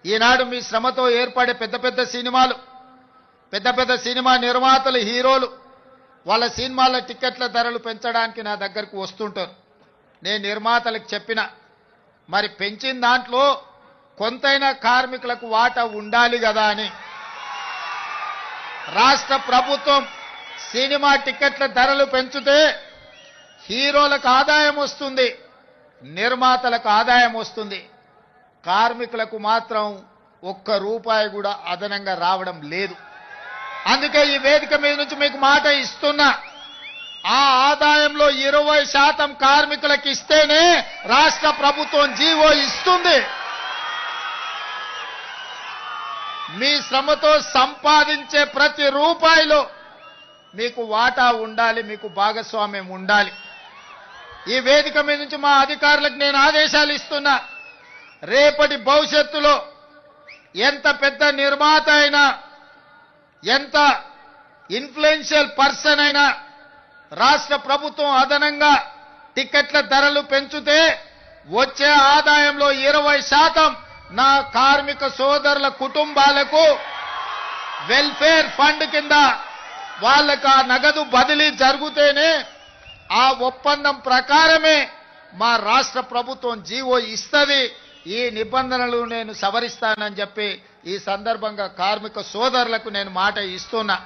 ఈనాడు మీ శ్రమతో ఏర్పడే పెద్ద పెద్ద సినిమా నిర్మాతలు హీరోలు వాళ్ళ సినిమాల టికెట్ల ధరలు పెంచడానికి నా దగ్గరకు వస్తుంటారు. నేను నిర్మాతలకు చెప్పిన మరి పెంచిన దాంట్లో కొంతైనా కార్మికులకు వాటా ఉండాలి కదా అని. రాష్ట్ర ప్రభుత్వం సినిమా టికెట్ల ధరలు పెంచితే హీరోలకు ఆదాయం వస్తుంది, నిర్మాతలకు ఆదాయం వస్తుంది, కార్మికులకు మాత్రం ఒక్క రూపాయి కూడా అదనంగా రావడం లేదు. అందుకే ఈ వేదిక మీద నుంచి మీకు మాట ఇస్తున్నా, ఆ ఆదాయంలో 20% కార్మికులకు ఇస్తేనే రాష్ట్ర ప్రభుత్వం జీవో ఇస్తుంది. మీ శ్రమతో సంపాదించే ప్రతి రూపాయిలో మీకు వాటా ఉండాలి, మీకు భాగస్వామ్యం ఉండాలి. ఈ వేదిక మీద నుంచి మా అధికారులకు నేను ఆదేశాలు ఇస్తున్నా, రేపటి భవిష్యత్తులో ఎంత పెద్ద నిర్మాత అయినా, ఎంత ఇన్ఫ్లుయెన్షియల్ పర్సన్ అయినా రాష్ట్ర ప్రభుత్వం అదనంగా టికెట్ల ధరలు పెంచితే వచ్చే ఆదాయంలో 20% నా కార్మిక సోదరుల కుటుంబాలకు వెల్ఫేర్ ఫండ్ కింద వాళ్ళకు ఆ నగదు బదిలీ జరిగితేనే ఆ ఒప్పందం ప్రకారమే మా రాష్ట్ర ప్రభుత్వం జీవో ఇస్తుంది. ఈ నిబంధనలు నేను సవరిస్తానని చెప్పి ఈ సందర్భంగా కార్మిక సోదరులకు నేను మాట ఇస్తున్నా.